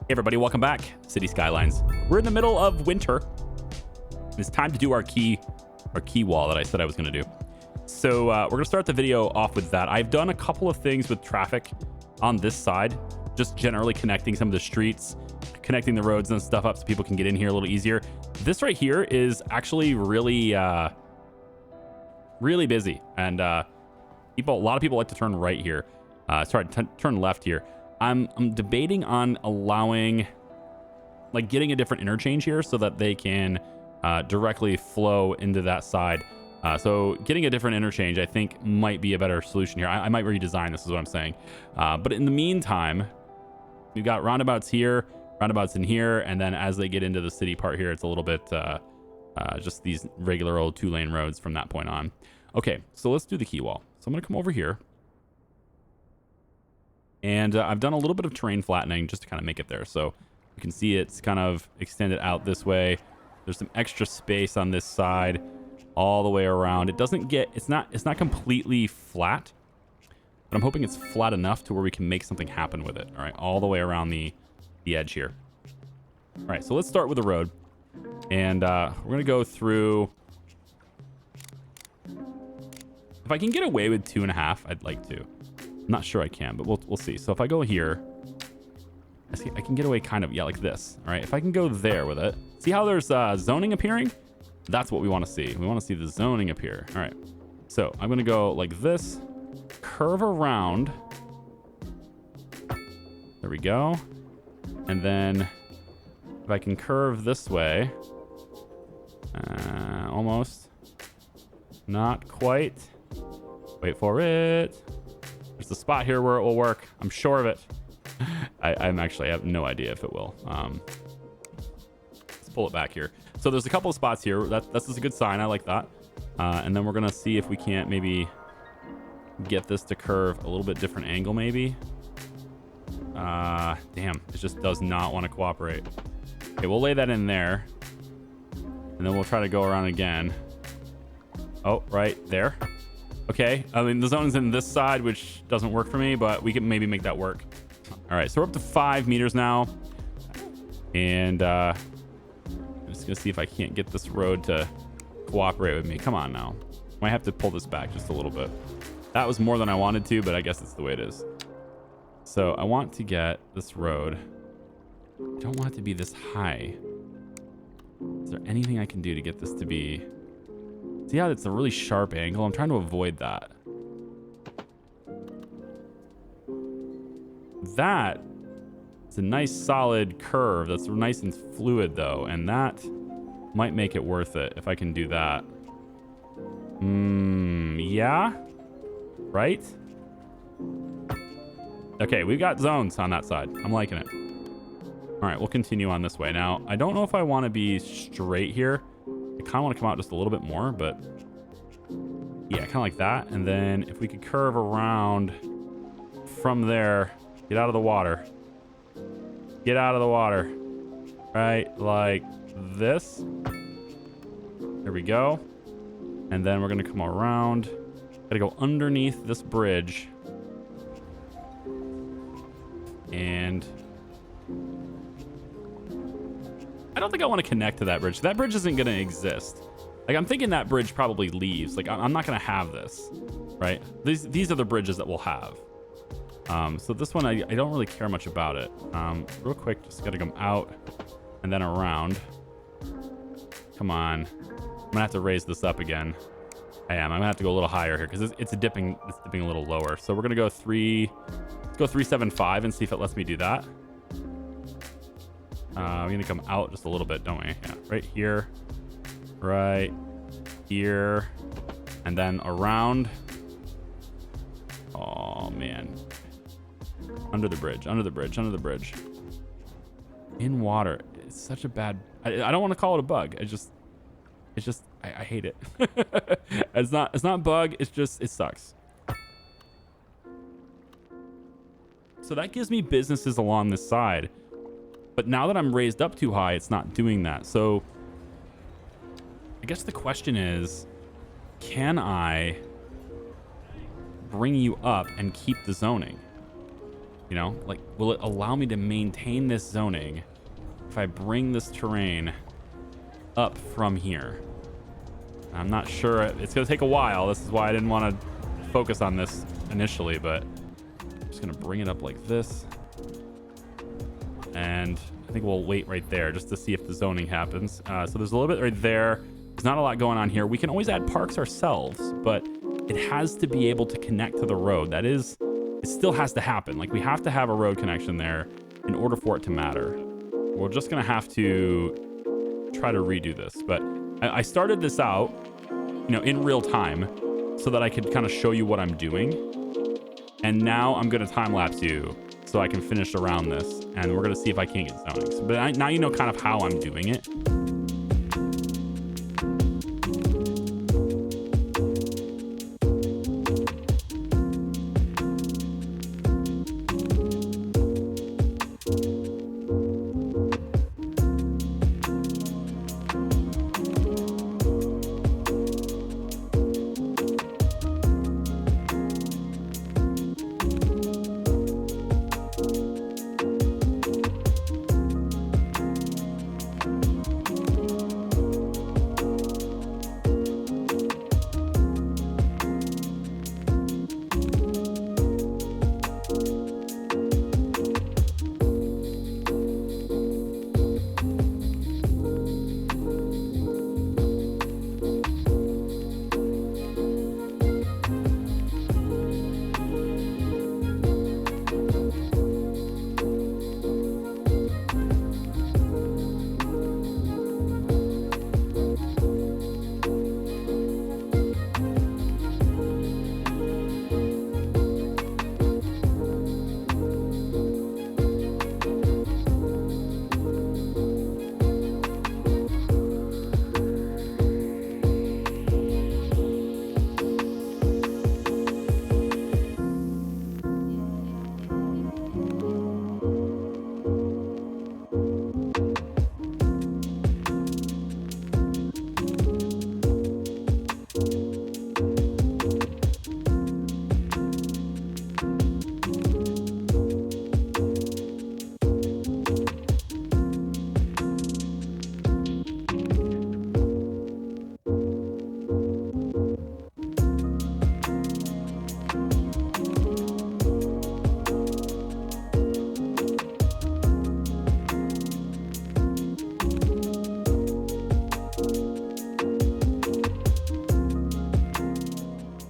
Hey everybody, welcome back. City Skylines. We're in the middle of winter. It's time to do our key wall that I said I was going to do. So we're going to start the video off with that. I've done a couple of things with traffic on this side, just generally connecting some of the streets, connecting the roads and stuff up so people can get in here a little easier. This right here is actually really busy, and a lot of people like to turn right here. Turn left here. I'm debating on allowing, like, getting a different interchange here so that they can directly flow into that side. So getting a different interchange, I think, might be a better solution here. I might redesign this, is what I'm saying. But in the meantime, we've got roundabouts here, roundabouts in here, and then as they get into the city part here, it's a little bit just these regular old 2-lane roads from that point on. Okay, so let's do the key wall. So I'm going to come over here. And I've done a little bit of terrain flattening just to kind of make it there. So you can see it's kind of extended out this way. There's some extra space on this side all the way around. It doesn't get, it's not completely flat, but I'm hoping it's flat enough to where we can make something happen with it. All right, all the way around the edge here. All right, so let's start with the road. And we're going to go through. If I can get away with 2.5, I'd like to. I'm not sure I can, but we'll see. So if I go here, I can get away kind of, yeah, like this. All right, if I can go there with it. See how there's zoning appearing? That's what we want to see. We want to see the zoning appear. All right, so I'm going to go like this, curve around. There we go. And then if I can curve this way, almost, not quite. Wait for it. There's a spot here where it will work. I'm sure of it. I have no idea if it will. Let's pull it back here. So there's a couple of spots here. That's just a good sign. I like that. And then we're going to see if we can't maybe get this to curve a little bit different angle maybe. Damn, it just does not want to cooperate. Okay, we'll lay that in there. And then we'll try to go around again. Oh, right there. Okay, I mean, the zone's in this side, which doesn't work for me, but we can maybe make that work. All right, so we're up to 5 meters now. And I'm just going to see if I can't get this road to cooperate with me. Come on now. Might have to pull this back just a little bit. That was more than I wanted to, but I guess it's the way it is. So I want to get this road. I don't want it to be this high. Is there anything I can do to get this to be... See how it's a really sharp angle? I'm trying to avoid that. That is a nice solid curve. That's nice and fluid though. And that might make it worth it if I can do that. Yeah. Right? Okay, we've got zones on that side. I'm liking it. All right, we'll continue on this way. Now, I don't know if I want to be straight here. I kind of want to come out just a little bit more, but yeah, kind of like that. And then if we could curve around from there, get out of the water. Get out of the water. Right, like this. There we go. And then we're going to come around. Got to go underneath this bridge. And I don't think I want to connect to that bridge. That bridge isn't going to exist. Like, I'm thinking that bridge probably leaves. Like, I'm not going to have this, right? These are the bridges that we'll have. So this one, I don't really care much about it. Real quick, just got to come out and then around. Come on. I'm going to have to raise this up again. I am. I'm going to have to go a little higher here because it's dipping a little lower. So we're going to go let's go 375 and see if it lets me do that. We're going to come out just a little bit, don't we? Yeah, right here. Right here. And then around. Oh, man. Under the bridge, under the bridge, under the bridge. In water. It's such a bad... I don't want to call it a bug. I hate it. It's not bug. It's just, it sucks. So that gives me businesses along this side. But now that I'm raised up too high, it's not doing that. So I guess the question is, can I bring you up and keep the zoning? You know, like, will it allow me to maintain this zoning if I bring this terrain up from here? I'm not sure. It's going to take a while. This is why I didn't want to focus on this initially, but I'm just going to bring it up like this. And I think we'll wait right there just to see if the zoning happens. So there's a little bit right there. There's not a lot going on here. We can always add parks ourselves, but it has to be able to connect to the road. That is, it still has to happen. Like, we have to have a road connection there in order for it to matter. We're just going to have to try to redo this. But I started this out, you know, in real time so that I could kind of show you what I'm doing. And now I'm going to time lapse you so I can finish around this. And we're going to see if I can't get zonings. But now you know kind of how I'm doing it.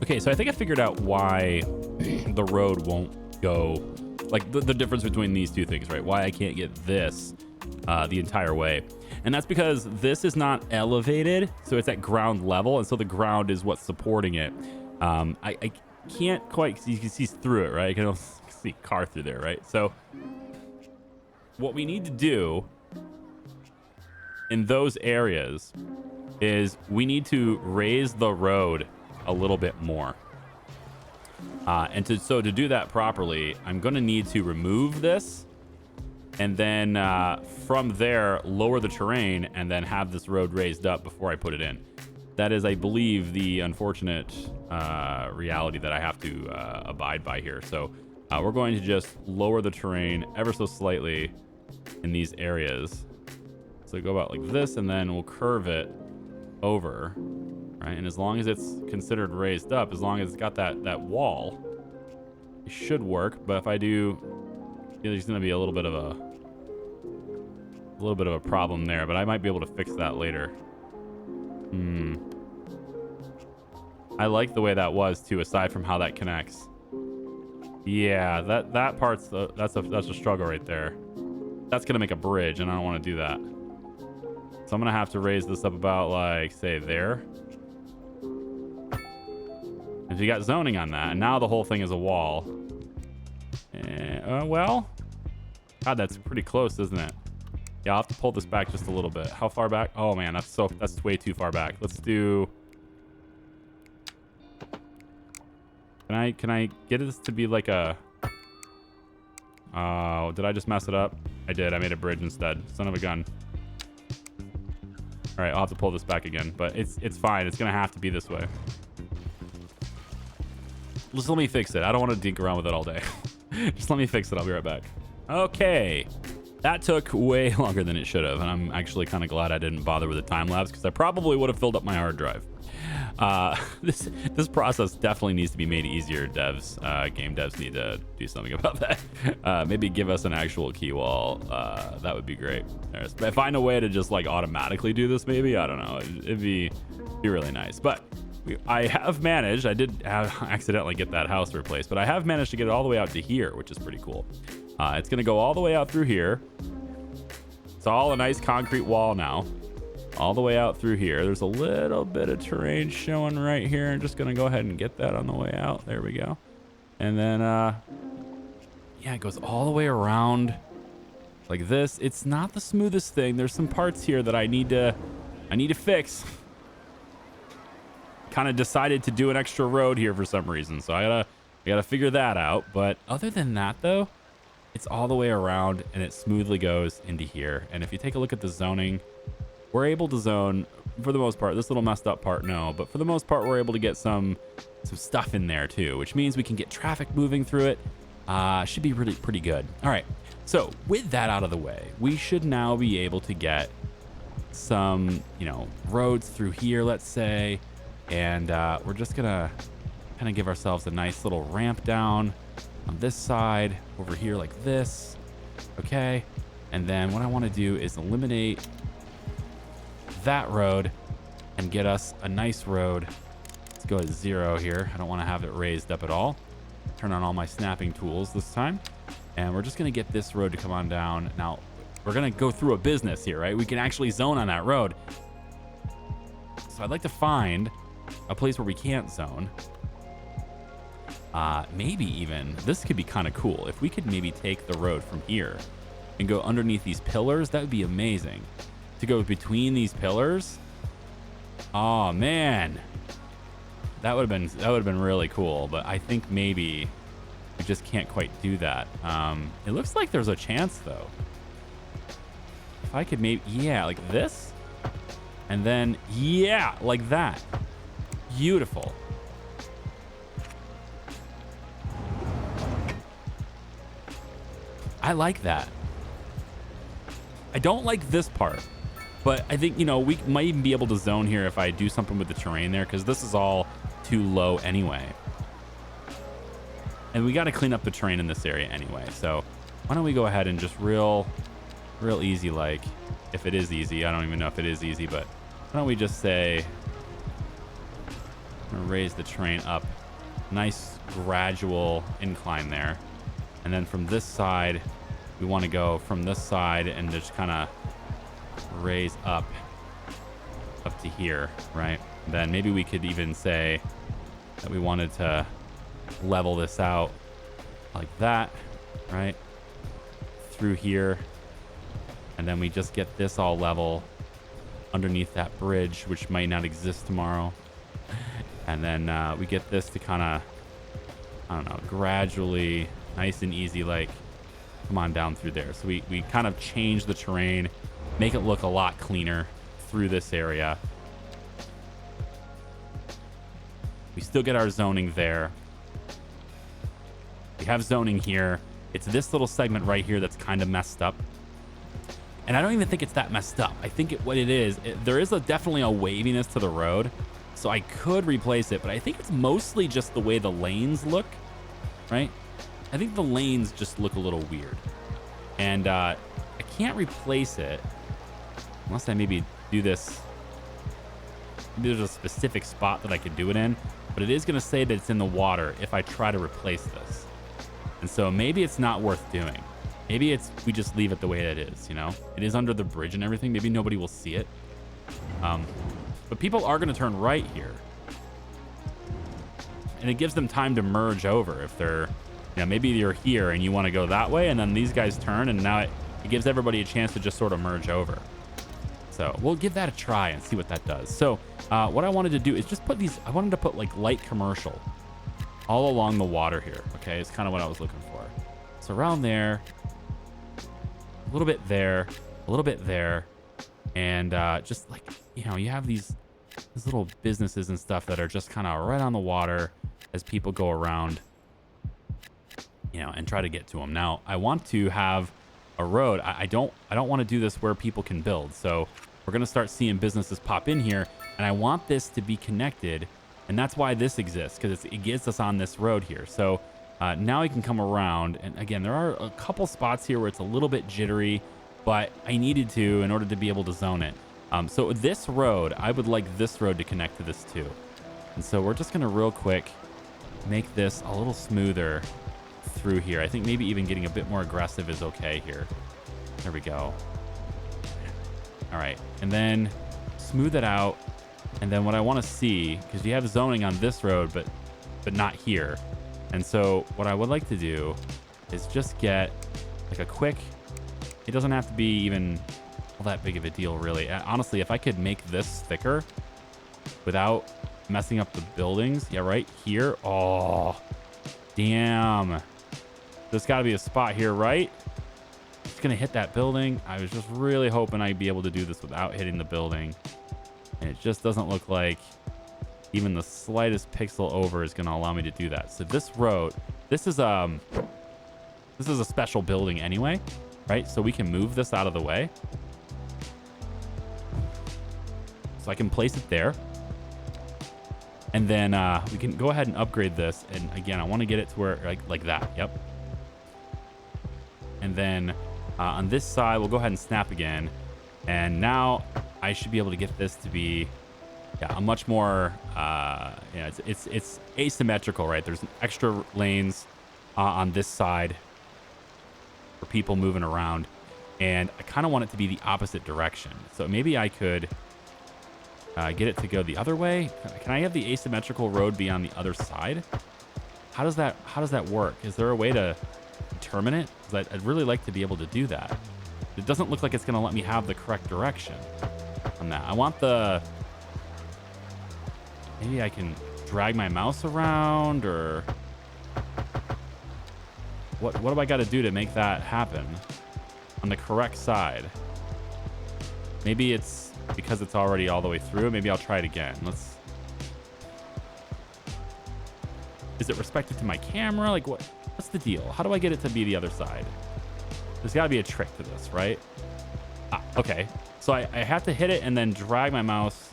Okay, so I think I figured out why the road won't go, like the difference between these two things, right? Why I can't get this the entire way. And that's because this is not elevated, so it's at ground level, and so the ground is what's supporting it. I can't quite, you can see through it, right? You can see a car through there, right? So what we need to do in those areas is we need to raise the road a little bit more. So to do that properly, I'm going to need to remove this and then from there lower the terrain and then have this road raised up before I put it in. That is, I believe, the unfortunate reality that I have to abide by here. So we're going to just lower the terrain ever so slightly in these areas. So go about like this, and then we'll curve it over, right? And as long as it's considered raised up, as long as it's got that wall, it should work. But if I do, there's going to be a little bit of a problem there, but I might be able to fix that later. I like the way that was too, aside from how that connects. Yeah, that part's that's a struggle right there. That's gonna make a bridge, and I don't want to do that. So I'm gonna have to raise this up about, like, say there. If you got zoning on that, and now the whole thing is a wall. Well, God, that's pretty close, isn't it? Yeah, I'll have to pull this back just a little bit. How far back? Oh man, that's way too far back. Let's do. Can I get this to be like a? Oh, did I just mess it up? I did. I made a bridge instead. Son of a gun. All right, I'll have to pull this back again, but it's fine. It's gonna have to be this way. Just let me fix it. I don't want to dink around with it all day. Just let me fix it. I'll be right back. Okay. That took way longer than it should have, and I'm actually kind of glad I didn't bother with the time lapse because I probably would have filled up my hard drive. This process definitely needs to be made easier. Devs, game devs need to do something about that. Maybe give us an actual key wall. That would be great. Find a way to just like automatically do this. Maybe, I don't know. It'd be really nice. But I have managed. I did accidentally get that house replaced, but I have managed to get it all the way out to here, which is pretty cool. It's gonna go all the way out through here. It's all a nice concrete wall now. All the way out through here. There's a little bit of terrain showing right here. I'm just gonna go ahead and get that on the way out. There we go. And then yeah, it goes all the way around like this. It's not the smoothest thing. There's some parts here that I need to fix. Kind of decided to do an extra road here for some reason, so I gotta figure that out. But other than that though, it's all the way around and it smoothly goes into here. And if you take a look at the zoning, we're able to zone for the most part. This little messed up part, no, but for the most part, we're able to get some stuff in there too, which means we can get traffic moving through it. Should be really pretty good. All right, so with that out of the way, we should now be able to get some, roads through here, let's say, and we're just gonna kind of give ourselves a nice little ramp down on this side over here like this. Okay, and then what I want to do is eliminate that road and get us a nice road. Let's go at 0 here. I don't want to have it raised up at all. Turn on all my snapping tools this time, and we're just going to get this road to come on down. Now we're going to go through a business here, right? We can actually zone on that road, so I'd like to find a place where we can't zone. Maybe even this could be kind of cool if we could maybe take the road from here and go underneath these pillars. That would be amazing. To go between these pillars. Oh man, that would have been really cool. But I think maybe we just can't quite do that. It looks like there's a chance though. If I could maybe, yeah, like this, and then yeah, like that. Beautiful. I like that. I don't like this part, but I think, we might even be able to zone here if I do something with the terrain there, because this is all too low anyway. And we got to clean up the terrain in this area anyway. So why don't we go ahead and just real easy, like, if it is easy, I don't even know if it is easy, but why don't we just say, I'm gonna raise the terrain up. Nice gradual incline there. And then from this side, we want to go from this side and just kind of raise up to here, right? Then maybe we could even say that we wanted to level this out like that, right? Through here. And then we just get this all level underneath that bridge, which might not exist tomorrow. And then we get this to kind of, I don't know, gradually, nice and easy, like come on down through there. So we kind of change the terrain, make it look a lot cleaner through this area. We still get our zoning there. We have zoning here. It's this little segment right here that's kind of messed up. And I don't even think it's that messed up. I think what it is, there is definitely a waviness to the road. So I could replace it, but I think it's mostly just the way the lanes look, right? I think the lanes just look a little weird. And I can't replace it unless I maybe do this. Maybe there's a specific spot that I could do it in, but it is going to say that it's in the water if I try to replace this. And so maybe it's not worth doing. Maybe we just leave it the way it is, It is under the bridge and everything. Maybe nobody will see it. But people are going to turn right here. And it gives them time to merge over if they're, maybe you're here and you want to go that way, and then these guys turn, and now it gives everybody a chance to just sort of merge over. So we'll give that a try and see what that does. So what I wanted to do is just I wanted to put like light commercial all along the water here. Okay, it's kind of what I was looking for. So around there, a little bit there, a little bit there, and just like, you have these little businesses and stuff that are just kind of right on the water as people go around. you know, and try to get to them. Now, I want to have a road. I don't want to do this where people can build. So we're going to start seeing businesses pop in here, and I want this to be connected. And that's why this exists, because it gets us on this road here. So now I can come around. And again, there are a couple spots here where it's a little bit jittery, but I needed to in order to be able to zone it. So this road, I would like this road to connect to this too. And so we're just going to real quick make this a little smoother through here. I think maybe even getting a bit more aggressive is okay here. There we go. All right. And then smooth it out. And then what I want to see, because you have zoning on this road, but not here. And so what I would like to do is just get like a quick, it doesn't have to be even all that big of a deal, really. Honestly, if I could make this thicker without messing up the buildings. Yeah, right here. Oh, damn. There's got to be a spot here, right? It's going to hit that building. I was just really hoping I'd be able to do this without hitting the building. And it just doesn't look like even the slightest pixel over is going to allow me to do that. So this road, this is a special building anyway, right? So we can move this out of the way. So I can place it there. And then we can go ahead and upgrade this. And again, I want to get it to where like that. Yep. And then on this side, we'll go ahead and snap again. And now I should be able to get this to be a much more, it's asymmetrical, right? There's extra lanes on this side for people moving around. And I kind of want it to be the opposite direction. So maybe I could get it to go the other way. Can I have the asymmetrical road be on the other side? How does that work? Is there a way to determine it? Because I'd really like to be able to do that. It doesn't look like it's going to let me have the correct direction on that. I want maybe I can drag my mouse around, or what do I got to do to make that happen on the correct side? Maybe it's because it's already all the way through. Maybe I'll try it again. Is it respected to my camera? Like what's the deal? How do I get it to be the other side? There's got to be a trick to this, right? Okay. So I have to hit it and then drag my mouse.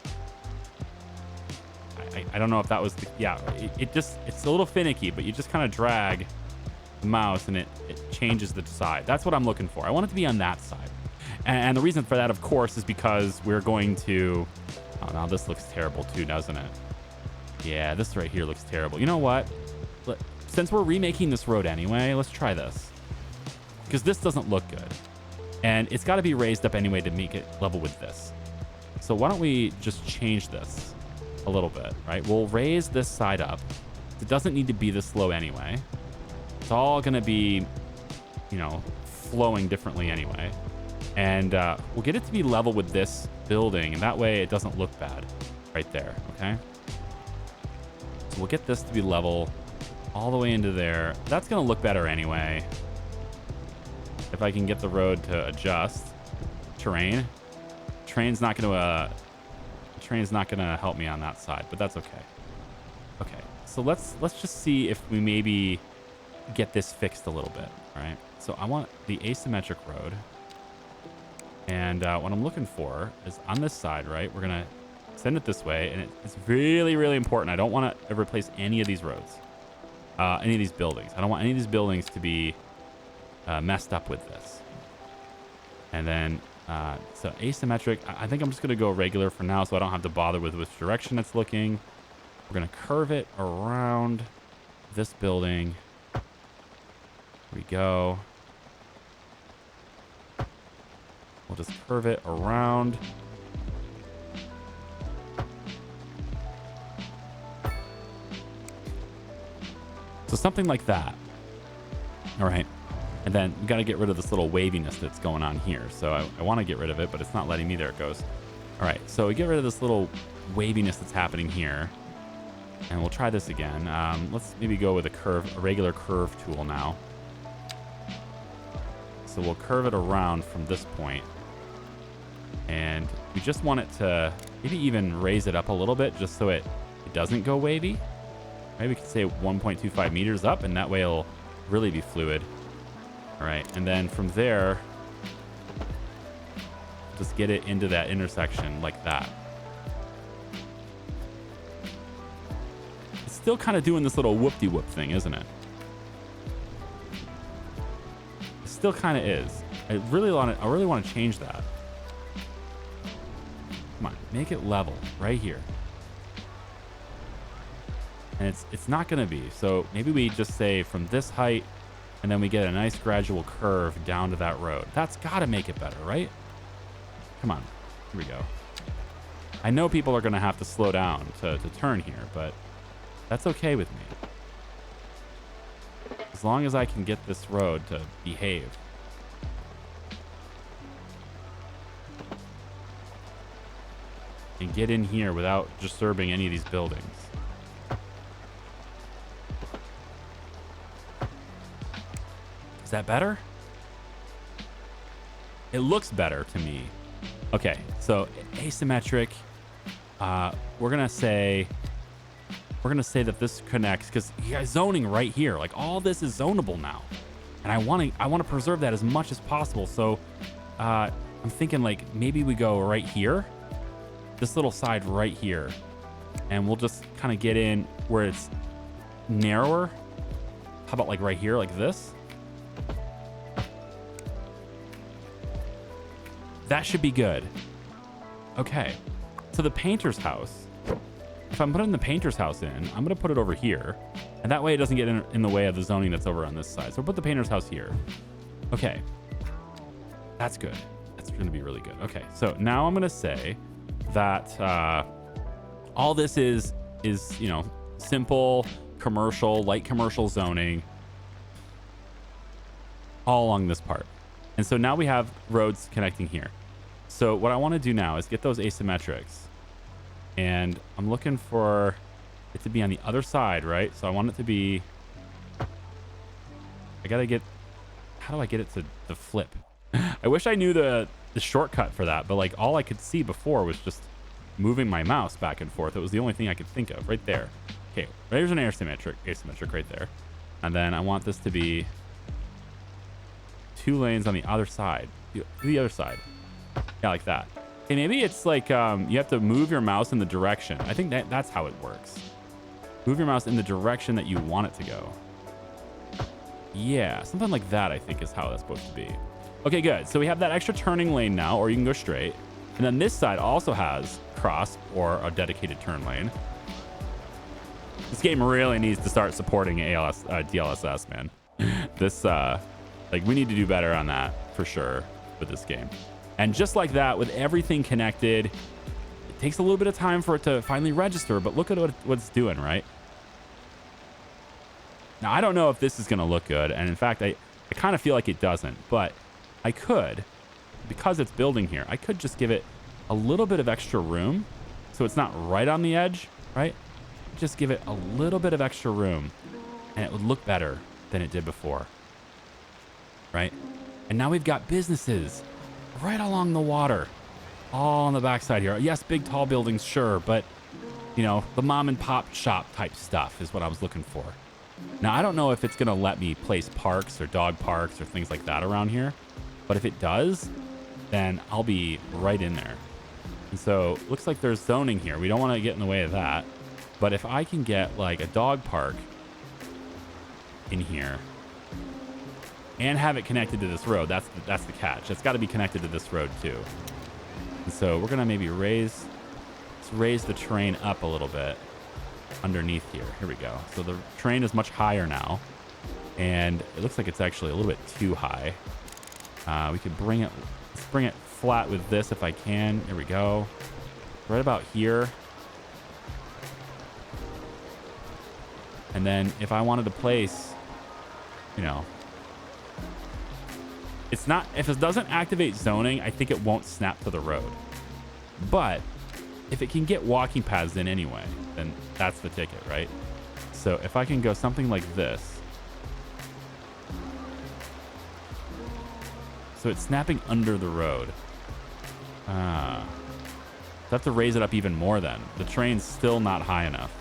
I don't know if that was it's a little finicky, but you just kind of drag the mouse and it changes the side. That's what I'm looking for. I want it to be on that side. And the reason for that, of course, is because we're going to... Oh, now this looks terrible too, doesn't it? Yeah, this right here looks terrible. You know what? Since we're remaking this road anyway, let's try this. Because this doesn't look good. And it's got to be raised up anyway to make it level with this. So why don't we just change this a little bit, right? We'll raise this side up. It doesn't need to be this low anyway. It's all going to be, flowing differently anyway. And we'll get it to be level with this building, and that way it doesn't look bad right there, okay? So we'll get this to be level all the way into there. That's going to look better anyway. If I can get the road to adjust. Terrain. Terrain's not going to help me on that side, but that's okay. Okay, so let's just see if we maybe get this fixed a little bit, all right? So I want the asymmetric road. And what I'm looking for is on this side, right? We're going to send it this way. And it's really, really important. I don't want to replace any of these roads, any of these buildings. I don't want any of these buildings to be messed up with this. And then, so asymmetric, I think I'm just going to go regular for now so I don't have to bother with which direction it's looking. We're going to curve it around this building. Here we go. We'll just curve it around. So something like that. All right. And then we got to get rid of this little waviness that's going on here. So I want to get rid of it, but it's not letting me. There it goes. All right. So we get rid of this little waviness that's happening here. And we'll try this again. Let's maybe go with a regular curve tool now. So we'll curve it around from this point. And we just want it to maybe even raise it up a little bit just so it doesn't go wavy. Maybe we could say 1.25 meters up, and that way it'll really be fluid. All right, and then from there, just get it into that intersection like that. It's still kind of doing this little whoop-de-whoop thing, isn't it? It still kind of is. I really want to change that. Come on, make it level right here. And it's not going to be. So maybe we just say from this height, and then we get a nice gradual curve down to that road. That's got to make it better, right? Come on. Here we go. I know people are going to have to slow down to turn here, but that's okay with me. As long as I can get this road to behave. And get in here without disturbing any of these buildings. Is that better? It looks better to me. Okay, so asymmetric. We're gonna say that this connects because you guys zoning right here. Like all this is zonable now, and I want to preserve that as much as possible. So I'm thinking like maybe we go right here, this little side right here, and we'll just kind of get in where it's narrower. How about like right here, like this? That should be good. Okay. So the painter's house, if I'm putting the painter's house in, I'm going to put it over here. And that way it doesn't get in the way of the zoning that's over on this side. So we'll put the painter's house here. Okay. That's good. That's going to be really good. Okay. So now I'm going to say that all this is, you know, simple, commercial, light commercial zoning all along this part. And so now we have roads connecting here. So what I want to do now is get those asymmetrics. And I'm looking for it to be on the other side, right? So I want it to be... I got to get... How do I get it to flip? I wish I knew the shortcut for that, but like all I could see before was just moving my mouse back and forth. It was the only thing I could think of right there. Okay, there's an asymmetric right there. And then I want this to be 2 lanes on the other side. The other side. Yeah, like that. Okay, maybe it's like you have to move your mouse in the direction. I think that's how it works. Move your mouse in the direction that you want it to go. Yeah, something like that I think is how that's supposed to be. Okay, good. So we have that extra turning lane now, or you can go straight. And then this side also has cross or a dedicated turn lane. This game really needs to start supporting DLSS, man. This, like, we need to do better on that for sure with this game. And just like that, with everything connected, it takes a little bit of time for it to finally register, but look at what it's doing, right? Now, I don't know if this is going to look good. And in fact, I kind of feel like it doesn't, but I could, because it's building here, I could just give it a little bit of extra room. So it's not right on the edge, right? Just give it a little bit of extra room and it would look better than it did before, right? And now we've got businesses right along the water, all on the backside here. Yes, big tall buildings, sure, but you know, the mom and pop shop type stuff is what I was looking for. Now, I don't know if it's gonna let me place parks or dog parks or things like that around here, but if it does, then I'll be right in there. And so looks like there's zoning here. We don't want to get in the way of that. But if I can get like a dog park in here and have it connected to this road, that's the catch. It's got to be connected to this road too. And so we're gonna maybe raise the train up a little bit underneath here. Here we go. So the train is much higher now, and it looks like it's actually a little bit too high. We could bring it. Let's bring it flat with this if I can. Here we go. Right about here. And then if I wanted to place, you know, it's not, if it doesn't activate zoning, I think it won't snap to the road. But if it can get walking paths in anyway, then that's the ticket, right? So if I can go something like this. So it's snapping under the road. I have to raise it up even more then. The train's still not high enough.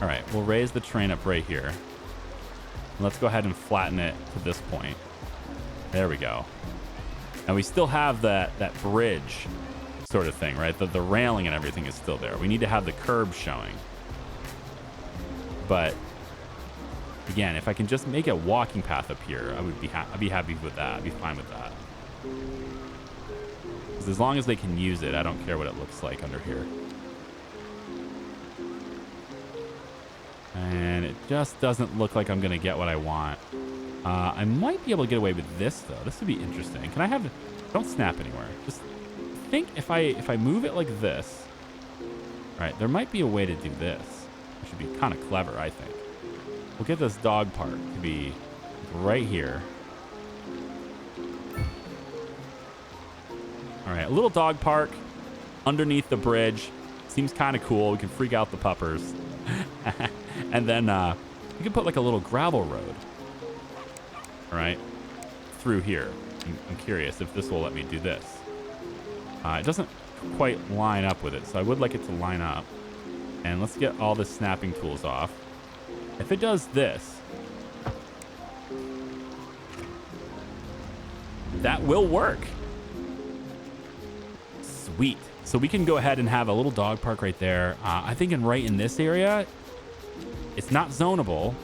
All All right, we'll raise the train up right here. Let's go ahead and flatten it to this point. There we go. And we still have that bridge sort of thing, right? The railing and everything is still there. We need to have the curb showing. But again, if I can just make a walking path up here, I'd be happy with that. I'd be fine with that. Because as long as they can use it, I don't care what it looks like under here. And it just doesn't look like I'm going to get what I want. I might be able to get away with this, though. This would be interesting. Can I have... Don't snap anywhere. Just think if I move it like this... All right, there might be a way to do this. It should be kind of clever, I think. We'll get this dog park to be right here. All right, a little dog park underneath the bridge. Seems kind of cool. We can freak out the puppers. And then you can put like a little gravel road. All right, through here. I'm curious if this will let me do this. It doesn't quite line up with it, so I would like it to line up. And let's get all the snapping tools off. If it does this, that will work. Sweet. So we can go ahead and have a little dog park right there. I think right in this area, it's not zonable,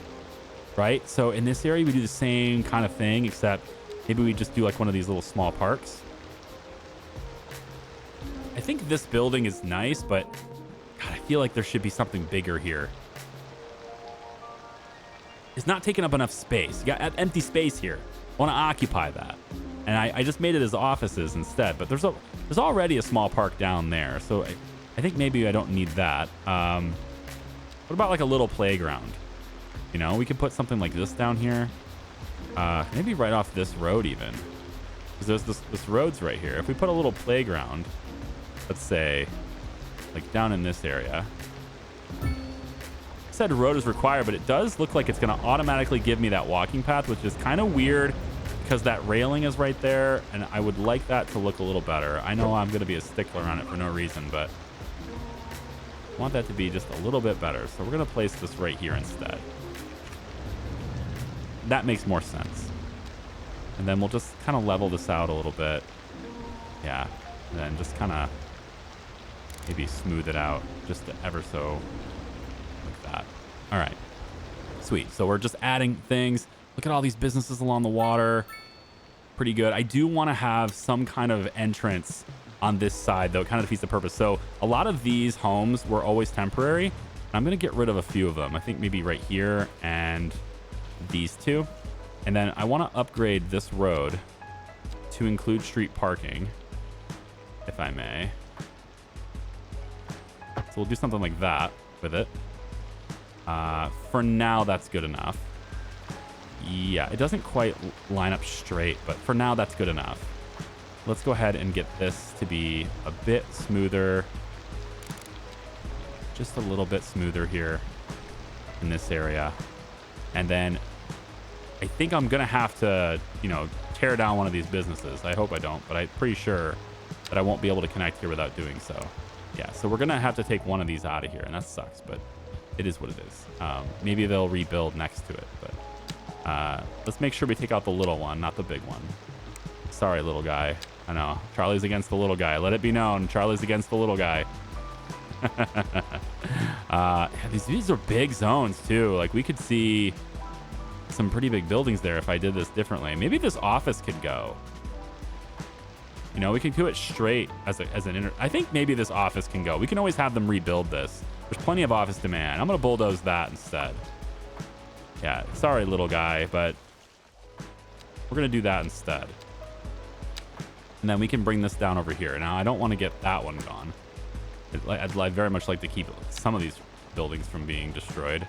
right? So in this area, we do the same kind of thing, except maybe we just do like one of these little small parks. I think this building is nice, but God, I feel like there should be something bigger here. It's not taking up enough space. You got empty space here. I want to occupy that. And I just made it as offices instead, but there's already a small park down there. So I think maybe I don't need that. What about like a little playground? You know, we could put something like this down here. Maybe right off this road even. Because there's this road's right here. If we put a little playground, let's say, like down in this area. It said road is required, but it does look like it's going to automatically give me that walking path, which is kind of weird because that railing is right there, and I would like that to look a little better. I know I'm going to be a stickler on it for no reason, but I want that to be just a little bit better. So we're going to place this right here instead. That makes more sense. And then we'll just kind of level this out a little bit. Yeah. And then just kind of maybe smooth it out just ever so like that. All right. Sweet. So we're just adding things. Look at all these businesses along the water. Pretty good. I do want to have some kind of entrance on this side, though. It kind of defeats the purpose. So a lot of these homes were always temporary. I'm going to get rid of a few of them. I think maybe right here and these two. And then I want to upgrade this road to include street parking, if I may. So we'll do something like that with it. For now, that's good enough. Yeah, it doesn't quite line up straight, but for now, that's good enough. Let's go ahead and get this to be a bit smoother. Just a little bit smoother here in this area. And then I think I'm going to have to, you know, tear down one of these businesses. I hope I don't, but I'm pretty sure that I won't be able to connect here without doing so. Yeah, so we're going to have to take one of these out of here, and that sucks, but it is what it is. Maybe they'll rebuild next to it, but let's make sure we take out the little one, not the big one. Sorry, little guy. I know. Charlie's against the little guy. Let it be known. Charlie's against the little guy. These are big zones, too. Like, we could see some pretty big buildings there if I did this differently. Maybe this office could go. You know, we could do it straight as an inner. I think maybe this office can go. We can always have them rebuild this. There's plenty of office demand. I'm going to bulldoze that instead. Yeah, sorry, little guy, but we're going to do that instead. And then we can bring this down over here. Now, I don't want to get that one gone. I'd very much like to keep some of these buildings from being destroyed.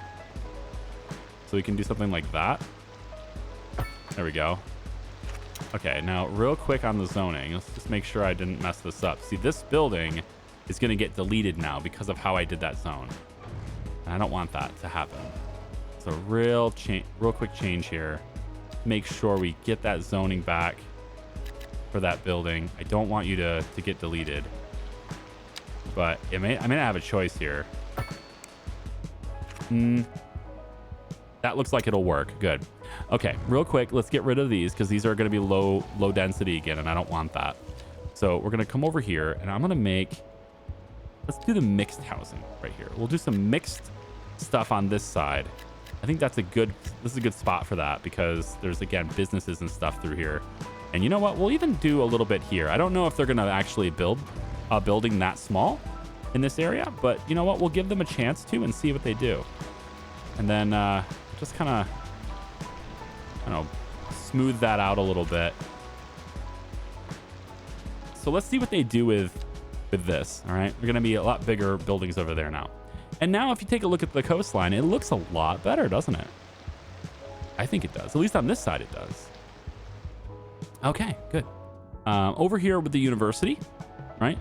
So we can do something like that. There we go. Okay, now real quick on the zoning. Let's just make sure I didn't mess this up. See, this building is going to get deleted now because of how I did that zone. And I don't want that to happen. So real quick change here. Make sure we get that zoning back for that building. I don't want you to get deleted. But I may not have a choice here. That looks like it'll work. Good. Okay, real quick, let's get rid of these because these are going to be low density again, and I don't want that. So we're going to come over here, and I'm going to make... Let's do the mixed housing right here. We'll do some mixed stuff on this side. I think that's this is a good spot for that because there's, again, businesses and stuff through here. And you know what? We'll even do a little bit here. I don't know if they're going to actually build a building that small in this area, but you know what? We'll give them a chance to and see what they do. And then just kind of, I don't know, smooth that out a little bit. So let's see what they do with this. All right, we're going to be a lot bigger buildings over there now. And now if you take a look at the coastline, it looks a lot better, doesn't it? I think it does. At least on this side it does. Okay, good. Over here with the university, right?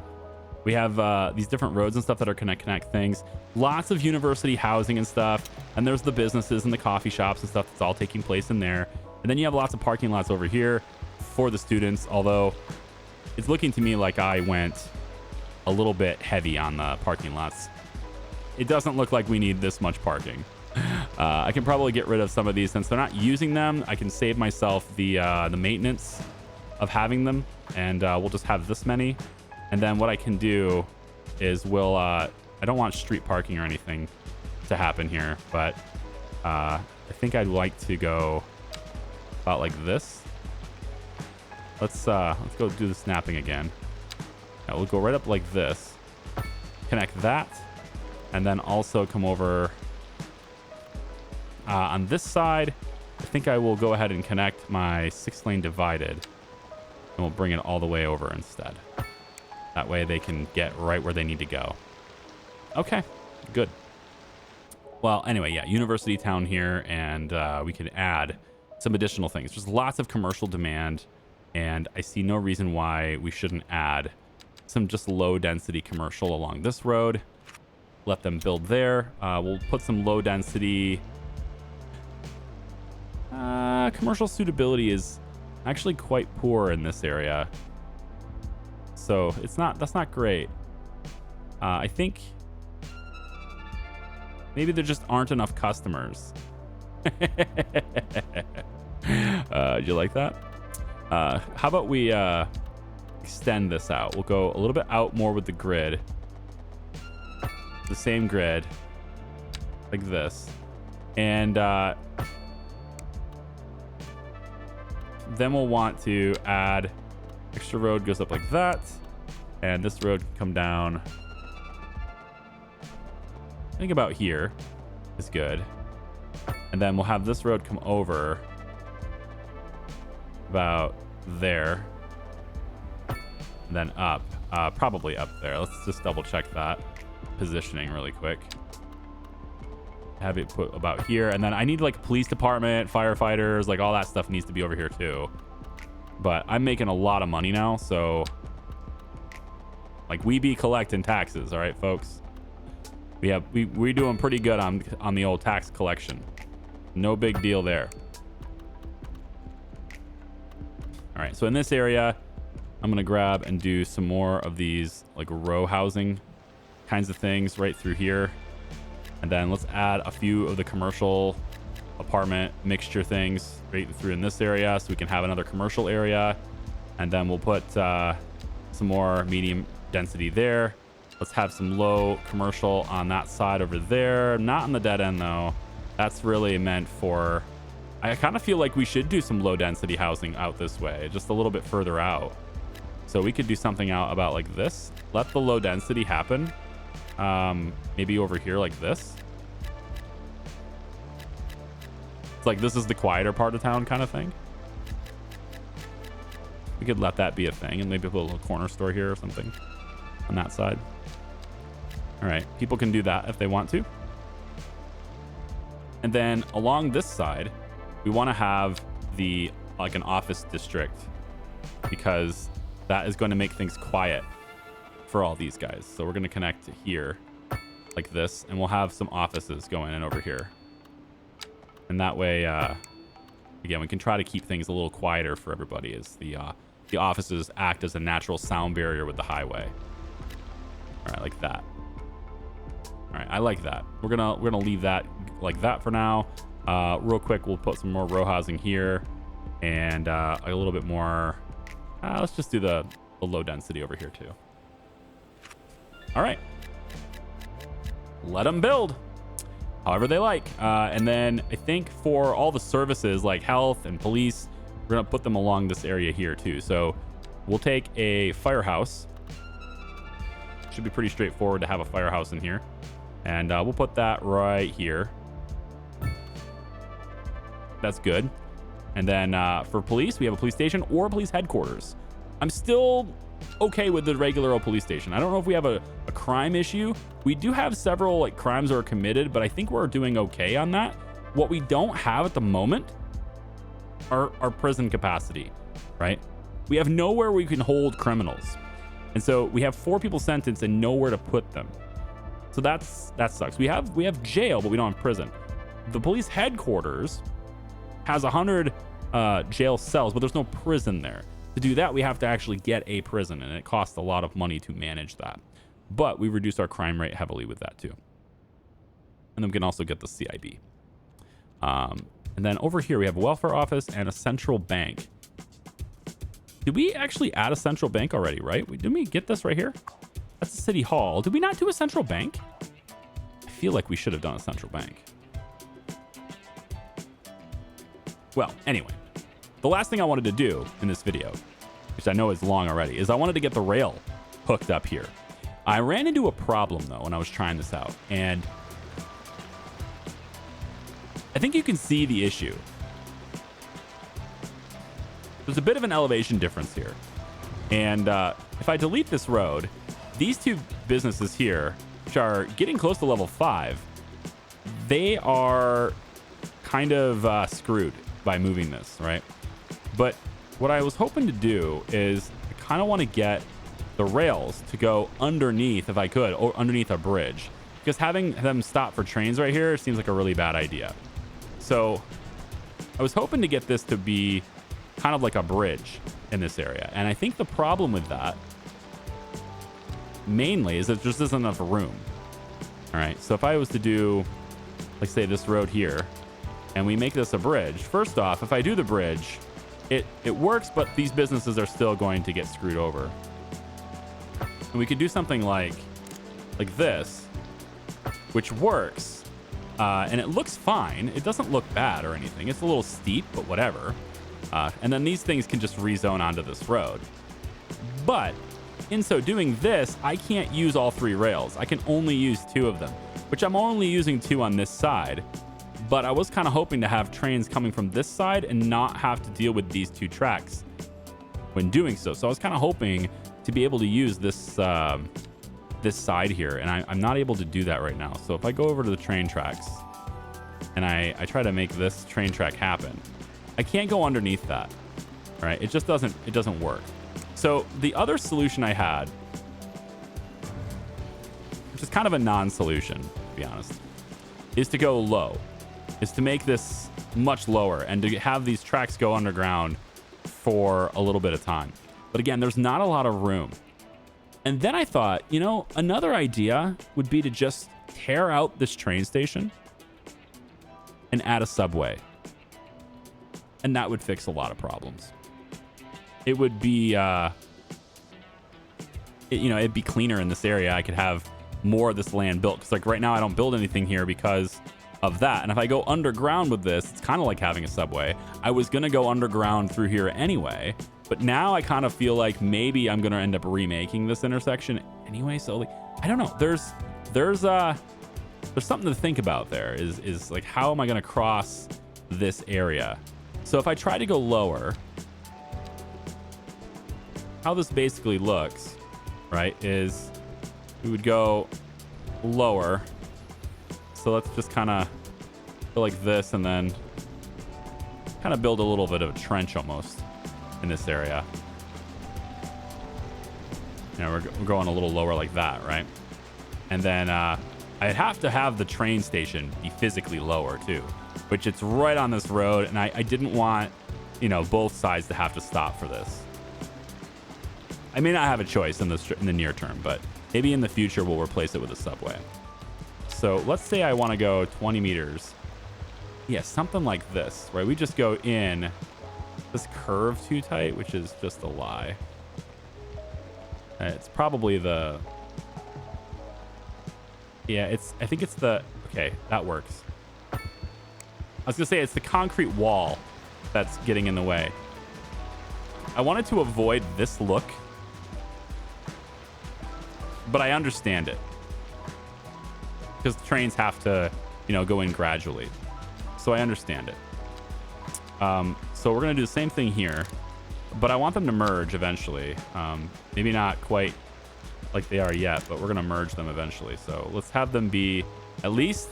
We have these different roads and stuff that are connect things. Lots of university housing and stuff. And there's the businesses and the coffee shops and stuff that's all taking place in there. And then you have lots of parking lots over here for the students. Although it's looking to me like I went a little bit heavy on the parking lots. It doesn't look like we need this much parking. I can probably get rid of some of these since they're not using them. I can save myself the maintenance of having them. And we'll just have this many. And then what I can do is I don't want street parking or anything to happen here, but I think I'd like to go about like this. Let's go do the snapping again. Yeah, we'll go right up like this, connect that, and then also come over on this side. I think I will go ahead and connect my 6-lane divided, and we'll bring it all the way over instead. That way they can get right where they need to go. Okay, good. Well, anyway, yeah, University Town here, and we can add some additional things. There's lots of commercial demand, and I see no reason why we shouldn't add some just low-density commercial along this road. Let them build there. We'll put some low-density... commercial suitability is actually quite poor in this area. So that's not great. I think maybe there just aren't enough customers. Do you like that? How about we extend this out? We'll go a little bit out more with the grid. The same grid. Like this. And then we'll want to add... Extra road goes up like that, and this road can come down. I think about here is good, and then we'll have this road come over about there, and then up, probably up there. Let's just double check that positioning really quick. Have it put about here, and then I need like police department, firefighters, like all that stuff needs to be over here too. But I'm making a lot of money now, so like we be collecting taxes, all right, folks. We're doing pretty good on the old tax collection. No big deal there. All right, so in this area, I'm gonna grab and do some more of these like row housing kinds of things right through here, and then let's add a few of the commercial apartment mixture things right through in this area so we can have another commercial area, and then we'll put some more medium density there. Let's have some low commercial on that side over there, not on the dead end though. That's really meant for... I kind of feel like we should do some low density housing out this way, just a little bit further out. So we could do something out about like this. Let the low density happen. Maybe over here like this. It's like this is the quieter part of town kind of thing. We could let that be a thing and maybe put a little corner store here or something on that side. All right, people can do that if they want to. And then along this side, we want to have like an office district, because that is going to make things quiet for all these guys. So we're going to connect to here like this, and we'll have some offices going in over here. And that way, again, we can try to keep things a little quieter for everybody as the offices act as a natural sound barrier with the highway. All right, like that. All right, I like that. We're gonna leave that like that for now. Real quick, we'll put some more row housing here and a little bit more. Let's just do the low density over here too. All right. Let them build however they like. And then I think for all the services like health and police, we're going to put them along this area here too. So we'll take a firehouse. Should be pretty straightforward to have a firehouse in here. And we'll put that right here. That's good. And then for police, we have a police station or a police headquarters. I'm still okay with the regular old police station. I don't know if we have a crime issue. We do have several like crimes that are committed, but I think we're doing okay on that. What we don't have at the moment are our prison capacity, right? We have nowhere we can hold criminals. And so we have 4 people sentenced and nowhere to put them. So that sucks. We have jail, but we don't have prison. The police headquarters has 100 jail cells, but there's no prison there. To do that, we have to actually get a prison, and it costs a lot of money to manage that. But we reduced our crime rate heavily with that too. And then we can also get the CIB. And then over here, we have a welfare office and a central bank. Did we actually add a central bank already, right? Didn't we get this right here? That's the city hall. Did we not do a central bank? I feel like we should have done a central bank. Well, anyway, the last thing I wanted to do in this video, which I know is long already, is I wanted to get the rail hooked up here. I ran into a problem though when I was trying this out, and I think you can see the issue. There's a bit of an elevation difference here. And if I delete this road, these 2 businesses here, which are getting close to level 5, they are kind of screwed by moving this, right? But what I was hoping to do is I kind of want to get the rails to go underneath, if I could, or underneath a bridge. Because having them stop for trains right here seems like a really bad idea. So I was hoping to get this to be kind of like a bridge in this area. And I think the problem with that mainly is that there just isn't enough room. All right, so if I was to do, like say this road here, and we make this a bridge, first off, if I do the bridge, it works, but these businesses are still going to get screwed over. And we could do something like this, which works, and it looks fine. It doesn't look bad or anything. It's a little steep, but whatever. And then these things can just rezone onto this road. But in so doing this, I can't use all 3 rails. I can only use 2 of them, which I'm only using 2 on this side. But I was kind of hoping to have trains coming from this side and not have to deal with these 2 tracks when doing so. So I was kind of hoping to be able to use this this side here, and I'm not able to do that right now. So if I go over to the train tracks and I try to make this train track happen, I can't go underneath that, right? It just doesn't work. So the other solution I had, which is kind of a non-solution, to be honest, is to go low, is to make this much lower and to have these tracks go underground for a little bit of time. But again, there's not a lot of room. And then I thought, you know, another idea would be to just tear out this train station and add a subway. And that would fix a lot of problems. It would be, it'd be cleaner in this area. I could have more of this land built. Because like right now I don't build anything here because of that. And if I go underground with this, it's kind of like having a subway. I was going to go underground through here anyway. But now I kind of feel like maybe I'm going to end up remaking this intersection anyway. So like, I don't know. There's something to think about there is like, how am I going to cross this area? So if I try to go lower, how this basically looks, right, is we would go lower. So let's just kind of go like this and then kind of build a little bit of a trench almost in this area. You know, we're going a little lower like that, right? And then I'd have to have the train station be physically lower too, which it's right on this road. And I didn't want, both sides to have to stop for this. I may not have a choice in the near term, but maybe in the future we'll replace it with a subway. So let's say I want to go 20 meters. Yeah, something like this, right? We just go in this curve too tight, which is just a lie. It's probably the... Yeah, I think it's the... Okay, that works. I was going to say it's the concrete wall that's getting in the way. I wanted to avoid this look, but I understand it. Because the trains have to, you know, go in gradually. So I understand it. So we're going to do the same thing here, but I want them to merge eventually. Maybe not quite like they are yet, but we're going to merge them eventually. So let's have them be at least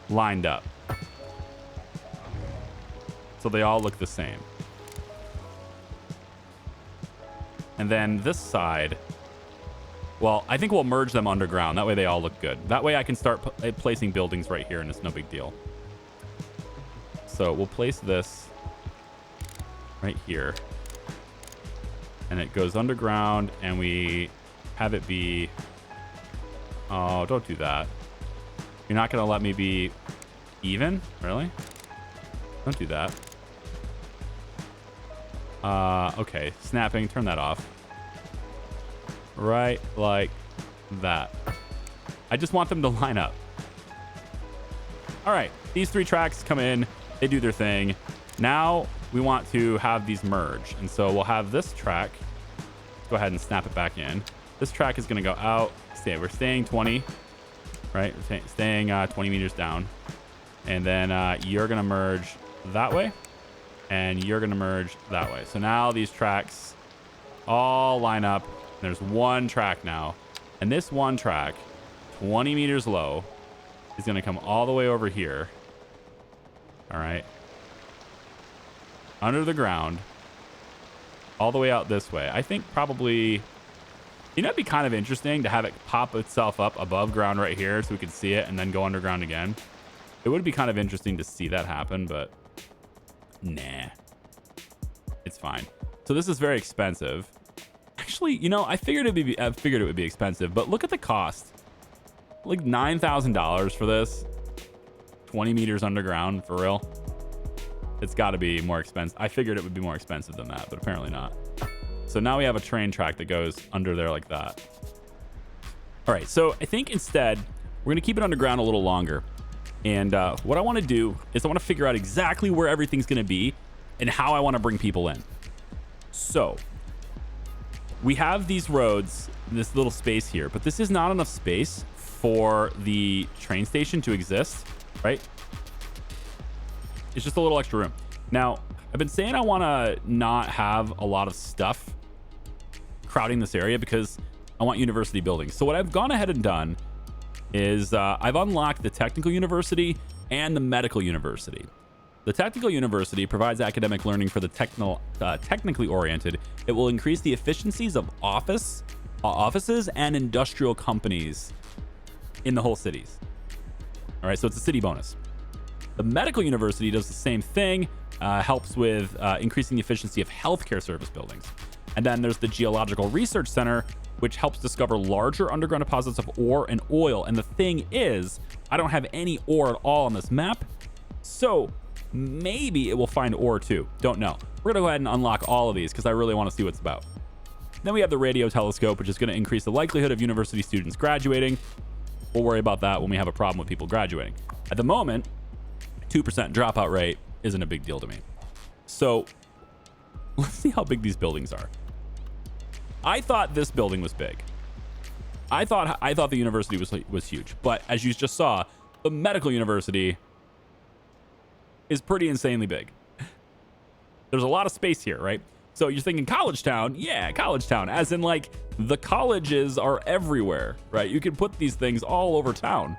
lined up, so they all look the same. And then this side, well, I think we'll merge them underground. That way they all look good. That way I can start placing buildings right here, and it's no big deal. So we'll place this right here. And it goes underground, and we have it be... Oh, don't do that. You're not going to let me be even? Really? Don't do that. Okay. Snapping. Turn that off. Right like that. I just want them to line up. All right. These 3 tracks come in. They do their thing. Now we want to have these merge. And so we'll have this track. Go ahead and snap it back in. This track is going to go out. We're staying 20. Right? We're staying 20 meters down. And then you're going to merge that way. And you're going to merge that way. So now these tracks all line up. There's one track now. And this one track, 20 meters low, is going to come all the way over here. All right. Under the ground. All the way out this way. I think probably... You know, it'd be kind of interesting to have it pop itself up above ground right here so we could see it and then go underground again. It would be kind of interesting to see that happen, but nah. It's fine. So this is very expensive. Actually, you know, I figured it would be expensive, but look at the cost. Like $9,000 for this. 20 meters underground, for real. It's got to be more expensive. I figured it would be more expensive than that, but apparently not. So now we have a train track that goes under there like that. All right, so I think instead we're going to keep it underground a little longer. And what I want to do is I want to figure out exactly where everything's going to be and how I want to bring people in. So we have these roads, this little space here, but this is not enough space for the train station to exist, right? It's just a little extra room. Now, I've been saying I want to not have a lot of stuff crowding this area because I want university buildings. So what I've gone ahead and done is I've unlocked the technical university and the medical university. The technical university provides academic learning for the technically oriented. It will increase the efficiencies of offices and industrial companies in the whole cities. All right, so it's a city bonus. The medical university does the same thing, helps with increasing the efficiency of healthcare service buildings. And then there's the Geological Research Center, which helps discover larger underground deposits of ore and oil. And the thing is, I don't have any ore at all on this map, so maybe it will find ore too. Don't know. We're gonna go ahead and unlock all of these because I really want to see what it's about. Then we have the radio telescope, which is going to increase the likelihood of university students graduating. We'll worry about that when we have a problem with people graduating. At the moment, 2% dropout rate isn't a big deal to me. So let's see how big these buildings are. I thought this building was big. I thought the university was huge, but as you just saw, the medical university is pretty insanely big. There's a lot of space here, right? So you're thinking college town? Yeah, college town, as in like the colleges are everywhere, right? You can put these things all over town.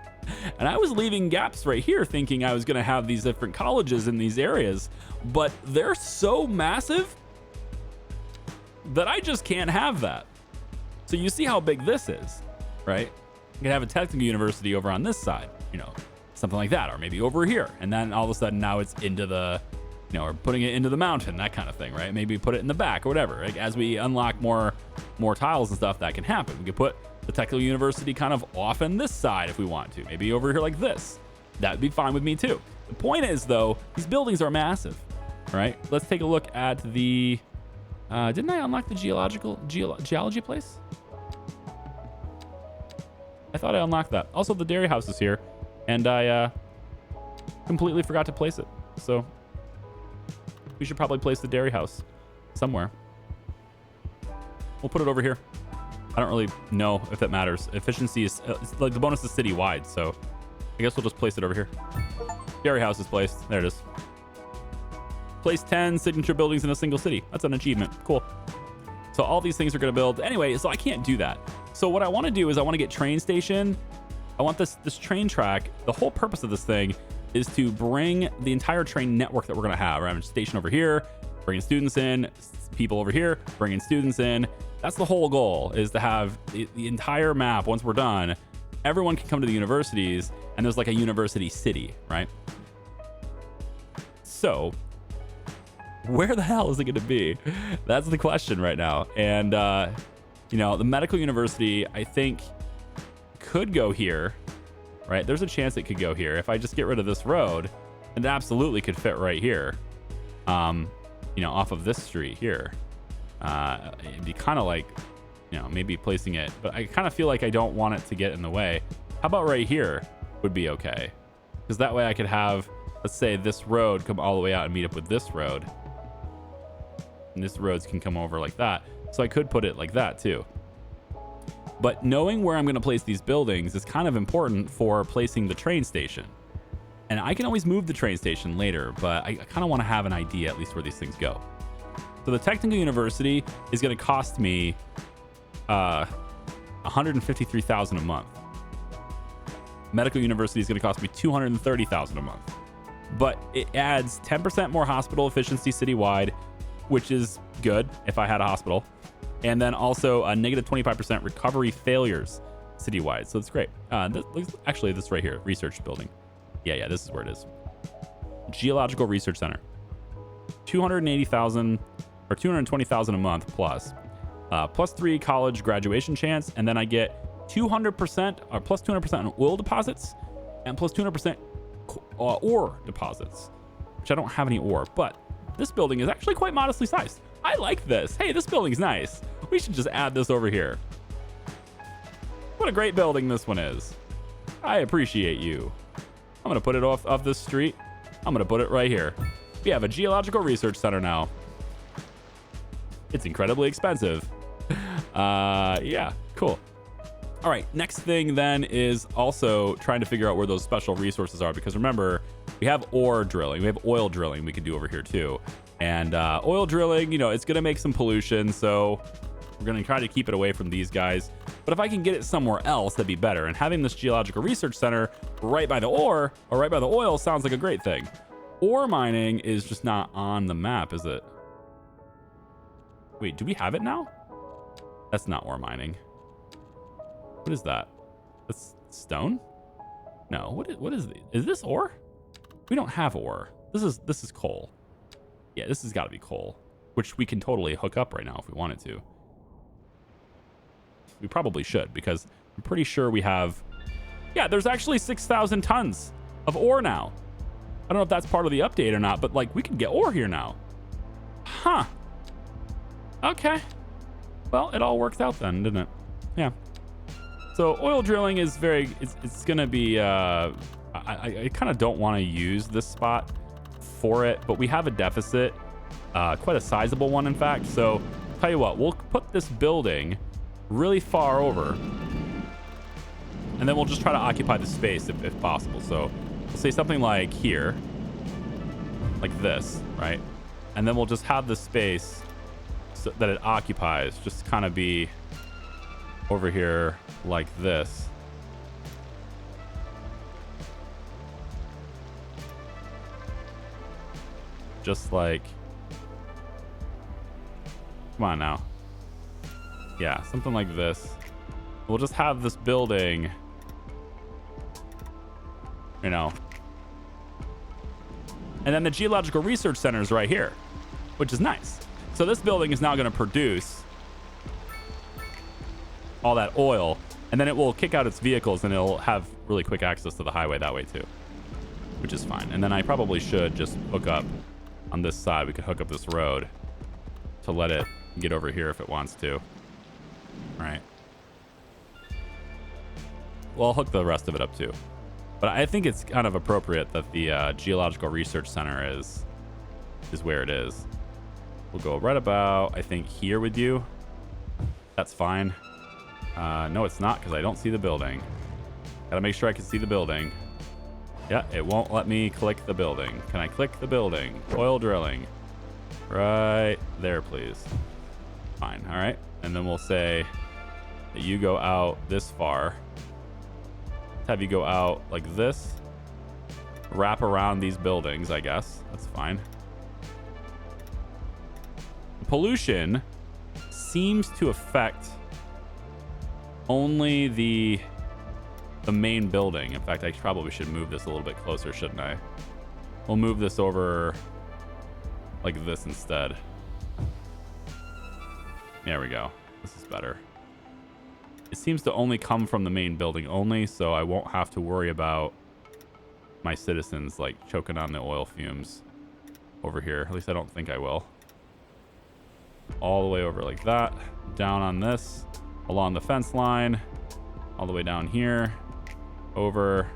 And I was leaving gaps right here thinking I was going to have these different colleges in these areas, but they're so massive that I just can't have that. So you see how big this is, right? You can have a technical university over on this side, you know, something like that, or maybe over here. And then all of a sudden now it's into the, you know, or putting it into the mountain, that kind of thing, right? Maybe put it in the back or whatever. Like as we unlock more tiles and stuff, that can happen. We could put the technical university kind of off on this side if we want to. Maybe over here like this. That'd be fine with me too. The point is, though, these buildings are massive. All right, let's take a look at the... didn't I unlock the geology place? I thought I unlocked that. Also, the dairy house is here, and I completely forgot to place it. So we should probably place the dairy house somewhere. We'll put it over here. I don't really know if that matters. Efficiency is like the bonus is citywide, so I guess we'll just place it over here. Dairy house is placed. There it is. Place 10 signature buildings in a single city. That's an achievement. Cool. So all these things are going to build. Anyway, so I can't do that. So what I want to do is I want to get train station. I want this train track. The whole purpose of this thing is to bring the entire train network that we're going to have. We're having a station over here, bringing students in, people over here, bringing students in. That's the whole goal, is to have the entire map. Once we're done, everyone can come to the universities, and there's like a university city, right? So where the hell is it going to be? That's the question right now. And, you know, the medical university, I think, could go here, right? There's a chance it could go here. If I just get rid of this road, it absolutely could fit right here, you know, off of this street here. It'd be kind of like, you know, maybe placing it, but I kind of feel like I don't want it to get in the way. How about right here would be okay? Because that way I could have, let's say, this road come all the way out and meet up with this road. And this roads can come over like that. So I could put it like that too. But knowing where I'm going to place these buildings is kind of important for placing the train station. And I can always move the train station later, but I kind of want to have an idea at least where these things go. So the technical university is going to cost me $153,000 a month. Medical university is going to cost me $230,000 a month. But it adds 10% more hospital efficiency citywide, which is good if I had a hospital. And then also a negative 25% recovery failures citywide. So it's great. Actually, this right here, research building. Yeah, this is where it is. Geological Research Center. 280,000 or 220,000 a month plus. Plus 3 college graduation chance. And then I get 200% or plus 200% on oil deposits and plus 200% ore deposits, which I don't have any ore, but this building is actually quite modestly sized. I like this. Hey, this building's nice. We should just add this over here. What a great building this one is. I appreciate you. I'm going to put it off this street. I'm going to put it right here. We have a geological research center now. It's incredibly expensive. Yeah, cool. All right, next thing then is also trying to figure out where those special resources are, because remember, we have ore drilling. We have oil drilling we can do over here too. And oil drilling, you know, it's going to make some pollution, so we're going to try to keep it away from these guys. But if I can get it somewhere else, that'd be better. And having this geological research center right by the ore or right by the oil sounds like a great thing. Ore mining is just not on the map, is it? Wait, do we have it now? That's not ore mining. What is that? That's stone? No, what is this ore? We don't have ore. This is coal. Yeah, this has got to be coal, which we can totally hook up right now if we wanted to. We probably should, because I'm pretty sure we have... Yeah, there's actually 6,000 tons of ore now. I don't know if that's part of the update or not, but like we can get ore here now. Huh. Okay. Well, it all worked out then, didn't it? Yeah. So oil drilling is it's going to be... I kind of don't want to use this spot for it, but we have a deficit, quite a sizable one, in fact. So tell you what, we'll put this building really far over, and then we'll just try to occupy the space if possible. So we'll say something like here, like this, right? And then we'll just have the space so that it occupies just kind of be over here like this. Just like, come on now. Yeah, something like this. We'll just have this building, you know. And then the Geological Research Center is right here, which is nice. So this building is now going to produce all that oil And then it will kick out its vehicles and it'll have really quick access to the highway that way too, which is fine. And then I probably should just hook up on this side. We could hook up this road to let it get over here if it wants to. All right. Well, I'll hook the rest of it up too. But I think it's kind of appropriate that the Geological Research Center is where it is. We'll go right about, I think, here with you. That's fine. No, it's not, because I don't see the building. Gotta make sure I can see the building. Yeah, it won't let me click the building. Can I click the building? Oil drilling. Right there, please. Fine. All right. And then we'll say that you go out this far. Have you go out like this. Wrap around these buildings, I guess. That's fine. Pollution seems to affect only the main building. In fact, I probably should move this a little bit closer, shouldn't I? We'll move this over like this instead. There we go. This is better. It seems to only come from the main building only, so I won't have to worry about my citizens like choking on the oil fumes over here. At least I don't think I will. All the way over like that. Down on this. Along the fence line. All the way down here. Over.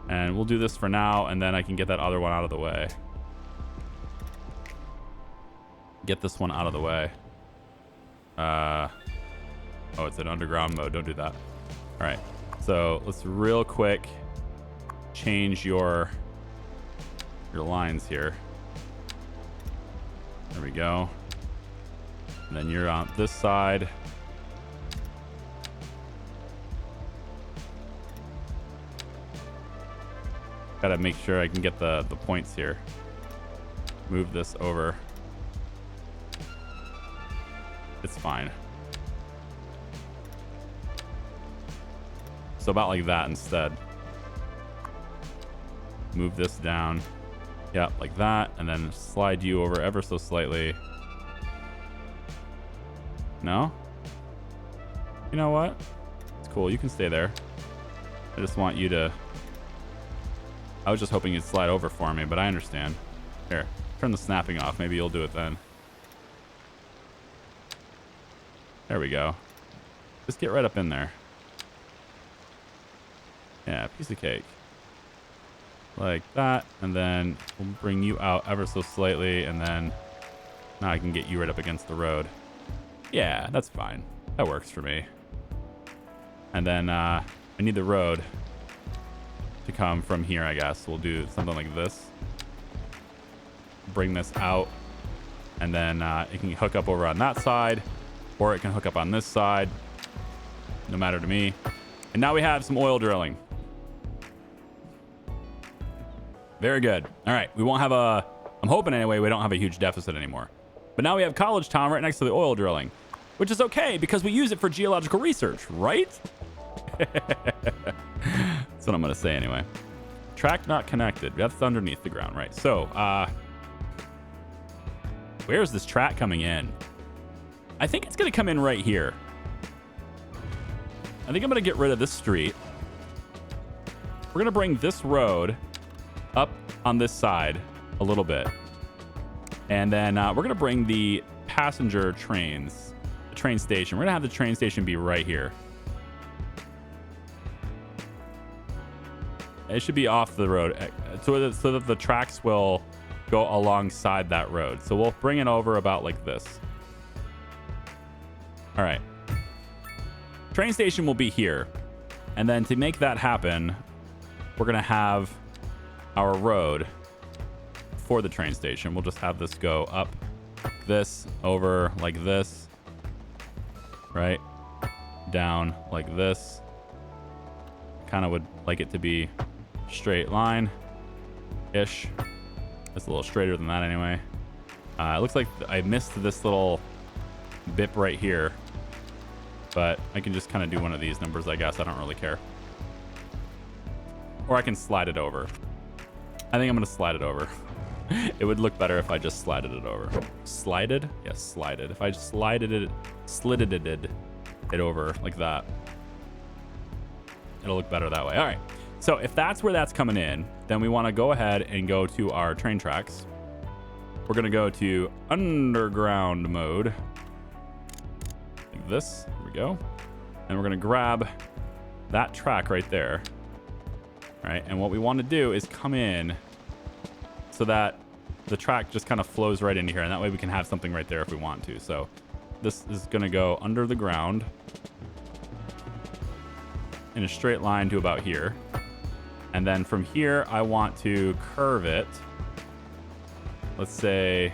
And we'll do this for now, and then I can get that other one out of the way. Get this one out of the way. Oh, it's an underground mode. Don't do that. All right. So let's real quick change your lines here. There we go. And then you're on this side. Gotta make sure I can get the points here. Move this over. It's fine. So about like that instead. Move this down. Yeah, like that. And then slide you over ever so slightly. No? You know what? It's cool. You can stay there. I just want you to... I was just hoping you'd slide over for me, but I understand. Here, turn the snapping off. Maybe you'll do it then. There we go. Just get right up in there. Yeah, piece of cake. Like that, and then we'll bring you out ever so slightly, and then now I can get you right up against the road. Yeah, that's fine. That works for me. And then I need the road to come from here, I guess. We'll do something like this. Bring this out, and then it can hook up over on that side, or it can hook up on this side. No matter to me. And now we have some oil drilling. Very good. All right. We won't have a... I'm hoping anyway we don't have a huge deficit anymore. But now we have College Town right next to the oil drilling, which is okay because we use it for geological research, right? That's what I'm going to say anyway. Track not connected. That's underneath the ground, right? So, where's this track coming in? I think it's going to come in right here. I think I'm going to get rid of this street. We're going to bring this road up on this side a little bit. And then we're going to bring the passenger trains, the train station. We're going to have the train station be right here. It should be off the road so that the tracks will go alongside that road. So we'll bring it over about like this. All right. Train station will be here. And then to make that happen, we're going to have our road for the train station. We'll just have this go up this, over like this, right? Down like this. Kind of would like it to be straight line-ish. It's a little straighter than that anyway. It looks like I missed this little bip right here. But I can just kind of do one of these numbers, I guess. I don't really care. Or I can slide it over. I think I'm going to slide it over. It would look better if I just slided it over. Slided? Yes, slided. If I just slided it over like that. It'll look better that way. All right. So if that's where that's coming in, then we want to go ahead and go to our train tracks. We're going to go to underground mode. Like this. Here we go. And we're going to grab that track right there. All right. And what we want to do is come in so that the track just kind of flows right into here. And that way we can have something right there if we want to. So this is going to go under the ground in a straight line to about here. And then from here, I want to curve it. Let's say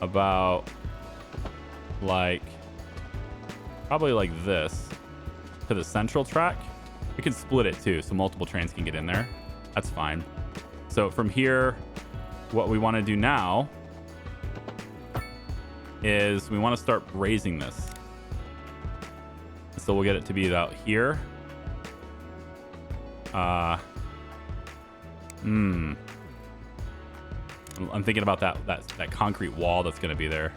about like, probably like this to the central track. We can split it too, so multiple trains can get in there. That's fine. So from here, what we want to do now is we want to start raising this. So we'll get it to be about here. I'm thinking about that concrete wall that's going to be there.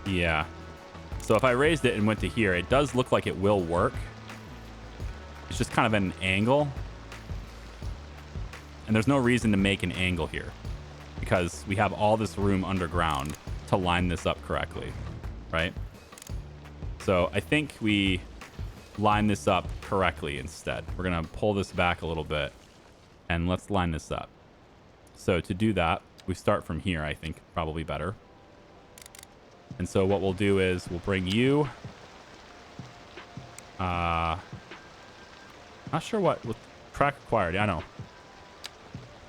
Yeah. So if I raised it and went to here, it does look like it will work. It's just kind of an angle. And there's no reason to make an angle here because we have all this room underground to line this up correctly, right? So I think we line this up correctly instead. We're going to pull this back a little bit and let's line this up. So to do that, we start from here, I think probably better. And so what we'll do is we'll bring you, not sure what track required. I know.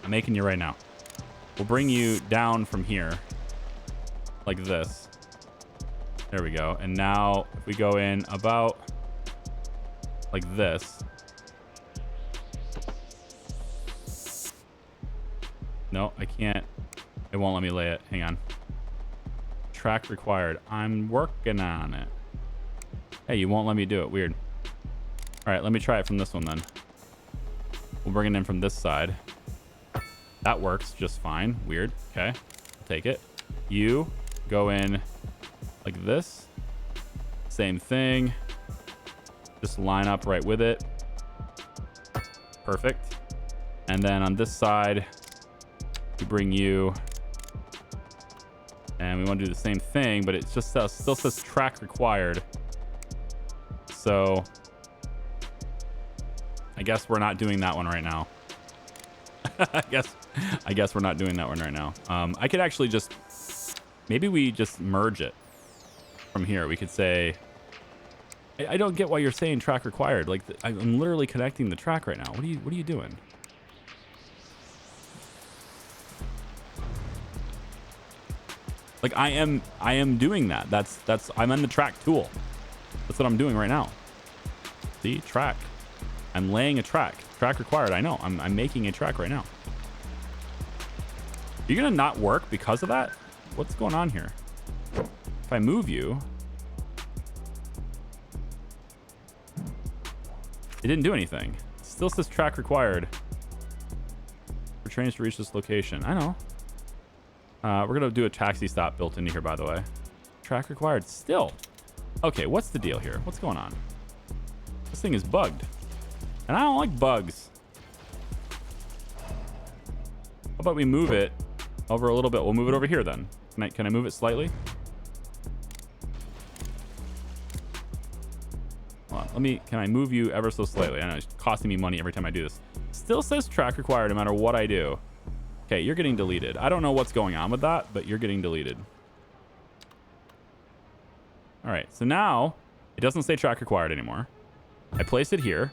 I'm making you right now. We'll bring you down from here like this. There we go. And now if we go in about like this. No, I can't. It won't let me lay it. Hang on. Track required. I'm working on it. Hey, you won't let me do it. Weird. All right, let me try it from this one then. We'll bring it in from this side. That works just fine. Weird. Okay. Take it. You go in like this. Same thing. Just line up right with it. Perfect. And then on this side, we bring you, and we want to do the same thing, but it just still says track required. So I guess we're not doing that one right now. I guess we're not doing that one right now. I could actually just, maybe we just merge it from here. We could say, I don't get why you're saying track required. Like I'm literally connecting the track right now. What are you doing? Like I am doing that. I'm on the track tool. That's what I'm doing right now. See, track. I'm laying a track. Track required. I know. I'm making a track right now. You're gonna not work because of that? What's going on here? If I move you, it didn't do anything. It still says track required for trains to reach this location. I know. We're gonna do a taxi stop built into here, by the way. Track required still. Okay, what's the deal here? What's going on? This thing is bugged, and I don't like bugs. How about we move it over a little bit? We'll move it over here then. Can I move it slightly? Hold on, can I move you ever so slightly? I know it's costing me money every time I do this. Still says track required no matter what I do. Okay, you're getting deleted. I don't know what's going on with that, but you're getting deleted. All right, so now it doesn't say track required anymore. I place it here.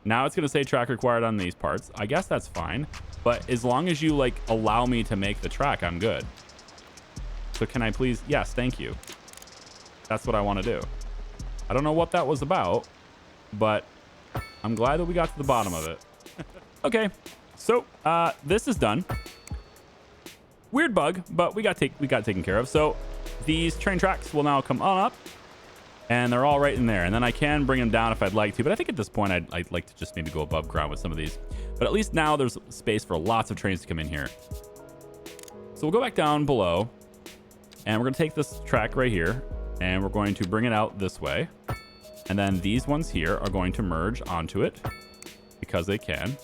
Now it's going to say track required on these parts. I guess that's fine, but as long as you like allow me to make the track, I'm good. So can I please? Yes, thank you. That's what I want to do. I don't know what that was about, but I'm glad that we got to the bottom of it. Okay, so this is done. Weird bug, but we got taken care of. So these train tracks will now come on up, and they're all right in there. And then I can bring them down if I'd like to, but I think at this point I'd like to just maybe go above ground with some of these. But at least now there's space for lots of trains to come in here. So we'll go back down below, and we're going to take this track right here, and we're going to bring it out this way. And then these ones here are going to merge onto it because they can.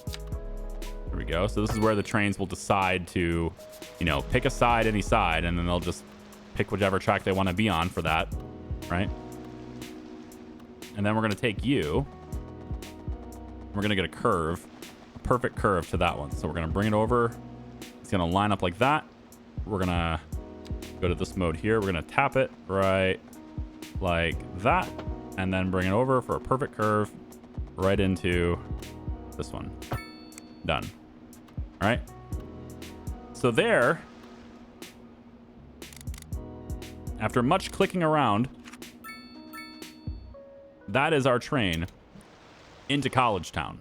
There we go. So this is where the trains will decide to, you know, pick a side, any side, and then they'll just pick whichever track they want to be on for that, right? And then we're going to take you. We're going to get a curve, a perfect curve to that one. So we're going to bring it over. It's going to line up like that. We're going to go to this mode here. We're going to tap it right like that. And then bring it over for a perfect curve right into this one. Done. All right. So there, after much clicking around, that is our train into College Town.